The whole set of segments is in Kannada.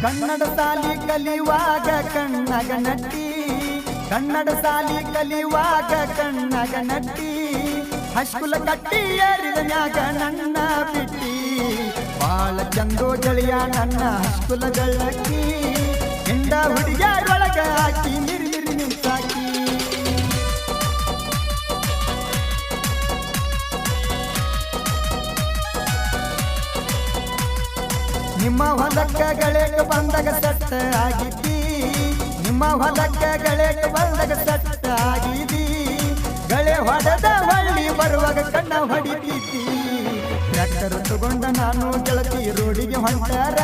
ಕನ್ನಡ ಸಾಲಿ ಕಲಿಯುವಾಗ ಕಣ್ಣಗ ನಟ್ಟಿ ಕನ್ನಡ ಸಾಲಿ ಕಲಿಯುವಾಗ ಕಣ್ಣಗ ನಟ್ಟಿ ಹೈಸ್ಕೂಲ ಕಟ್ಟಿ ಏರಿದ ಮ್ಯಾಗ ನನ್ನ ಬಿಟ್ಟಿ ಬಾಳ ಚಂದೋ ಗೆಳೆಯ ನನ್ನ ಹೈಸ್ಕೂಲ ಗಳಕ್ಕಿ ಹಿಂದ ಹುಡುಗಿಯರೊಳಗ ಹಾಕಿ ಮಿರಿ ನಿಂತಾಕಿ ನಿಮ್ಮ ಹೊಲಕ್ಕ ಗಳೇಕ ಬಂದಾಗ ಸಟ್ಟ ಆಗಿದ್ದಿ ನಿಮ್ಮ ಹೊಲಕ್ಕ ಗಳೇಕ ಬಂದಾಗ ಸಟ್ಟ ಆಗಿದ್ದಿ ಗಳೆ ಹೊಡೆದ ಹಳ್ಳಿ ಬರುವಾಗ ಕಣ್ಣ ಹೊಡಿತಿದ್ದಿ ಟ್ರ್ಯಾಕ್ಟರ್ ತಗೊಂಡ ನಾನು ಗೆಳತಿ ರೋಡಿಗೆ ಹೊಂಟಾರ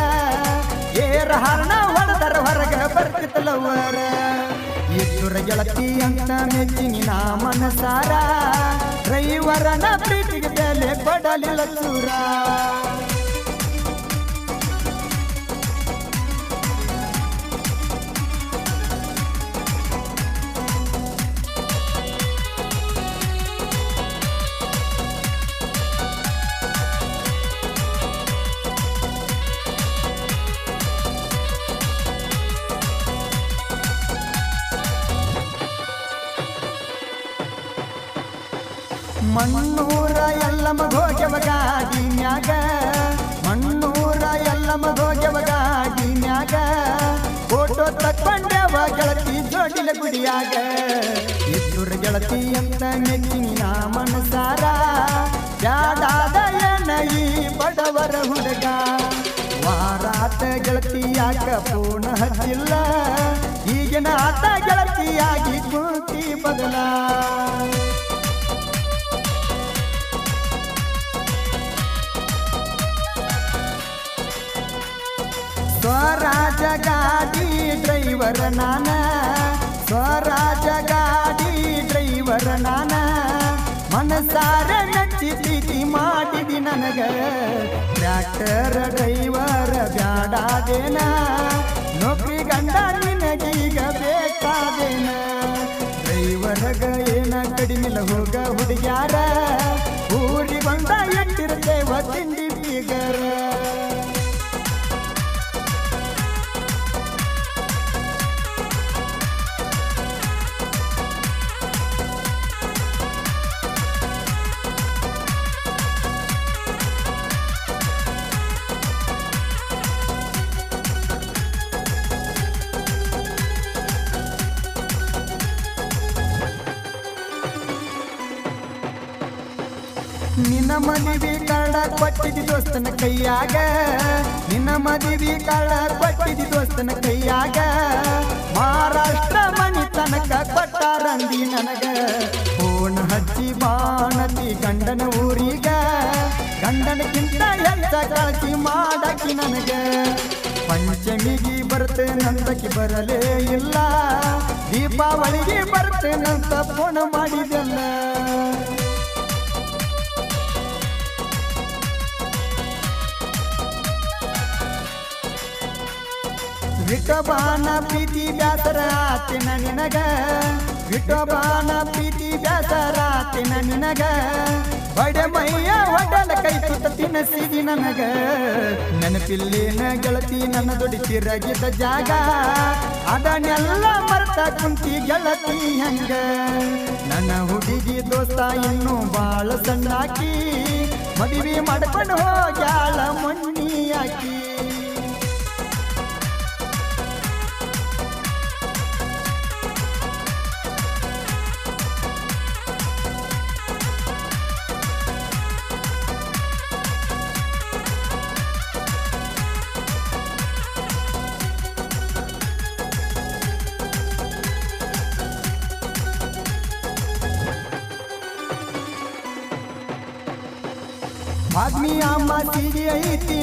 ಏರ ಹರಣ ಹೊಡೆದರ ಹೊರಗ ಬರ್ತಿತ್ತಲವರ ಇಬ್ಬರ ಗೆಳತಿ ಅಂತ ಮೆಚ್ಚಿನಿ ನಾ ಮನಸಾರ ಡ್ರೈವರನ ಪ್ರೀತಿಗೆ ಬೆಲೆ ಕೊಡಲಿಲ್ಲ ಚೂರ ಮಣ್ಣೂರ ಎಲ್ಲಮ್ಮ ಹೋಗ್ಯವ ಗಾಡಿ ಮ್ಯಾಗ ಮಣ್ಣೂರ ಎಲ್ಲಮ್ಮ ಹೋಗ್ಯವ ಗಾಡಿ ಮ್ಯಾಗ ಫೋಟೋ ತಕ್ಕೊಂಡವ ಗೆಳತಿ ಜೋಡಿಲ ಗುಡಿಯಾಗ ಇಬ್ಬರು ಗೆಳತಿ ಅಂತ ಮೆಚ್ಚಿನಿ ನಾ ಮನಸಾರ ಬ್ಯಾಡಾದ ಏನ ಈ ಬಡವರ ಹುಡುಗ ವಾರಾತ ಗೆಳತಿ ಯಾಕ ಫೋನ್ ಹಚ್ಚಿಲ್ಲ ಈಗಿನ ಆತ ಗೆಳತಿಯಾಗಿ ಕುಂತಿ ಬದಲ ಸ್ವರಾಜ ಗಾಡಿ ಡ್ರೈವರ್ ನಾನ ಸ್ವರಾಜ ಗಾಡಿ ಡ್ರೈವರ್ ನಾನ ಮನಸಾರ ನಚ್ಚಿ ಪ್ರೀತಿ ಮಾಡಿದಿ ನನಗ ಟ್ರ್ಯಾಕ್ಟರ್ ಡ್ರೈವರ್ ಬ್ಯಾಡಾದೇನ ನೌಕರಿ ಗಂಡ ನಿನಗೀಗ ಬೇಕಾದೇನ ಡ್ರೈವರ್ಗ ಏನ ಕಡಿಮಿಲ್ಲ ಹೋಗ ಹುಡುಗ್ಯಾರ ಊರಿ ಬಂದ ಎಟ್ಟಿರ್ತೇವ ತಿಂಡಿ ಬೀಗರ ನಿನ್ನ ಮದುವೆ ಕಾಳ ಕೊಟ್ಟಿದಿ ದೋಸ್ತನ ಕೈಯಾಗ ನಿನ್ನ ಮದುವೆ ಕಾಳ ಕೊಟ್ಟಿದಿ ದೋಸ್ತನ ಕೈಯಾಗ ಮಹಾರಾಷ್ಟ್ರ ಮನಿ ತನಕ ಕೊಟ್ಟಾರಂದಿ ನನಗ ಫೋನ್ ಹಚ್ಚಿ ಬಾಣತಿ ಗಂಡನ ಊರಿಗ ಗಂಡನಕ್ಕಿಂತ ಹೆಚ್ಚ ಕಾಳಜಿ ಮಾಡಾಕಿ ನನಗ ಪಂಚಮಿಗೆ ಬರ್ತೇನಂತಕ್ಕೆ ಬರಲೇ ಇಲ್ಲ ದೀಪಾವಳಿಗೆ ಬರ್ತೇನಂತ ಫೋನ್ ಮಾಡಿದೆಲ್ಲ ವಿಠೋಬಾನ ಪ್ರೀತಿ ಬ್ಯಾಸರ ಆತಿನ ನಿನಗ ವಿಠೋಬಾನ ಪ್ರೀತಿ ಬ್ಯಾಸರ ಆತಿನ ನಿನಗ ಬಡೆ ಮೈಯ ಹೊಡಲ ಕೈ ತುತ್ತ ತಿನ್ನಸಿದಿ ನನಗ ನೆನಪಿಲ್ಲೇನ ಗೆಳತಿ ನನ್ನ ದೊಡ್ಡಿ ತಿರಗಿದ ಜಾಗ ಅದನ್ನೆಲ್ಲ ಮರ್ತ ಕುಂತಿ ಗೆಳತಿ ಹಂಗ ನನ್ನ ಹುಡುಗಿ ದೋಸ್ತ ಇನ್ನೂ ಬಾಳ ಸಣ್ಣಾಕಿ ಮದುವೆ ಮಾಡ್ಕೊಂಡು ಹೋಗ್ಯಾಳ ಮಣ್ಣಿ ಹಾಕಿ ಆದ್ಮಿ ಅಮ್ಮ ಸಿಗಿ ಐತಿ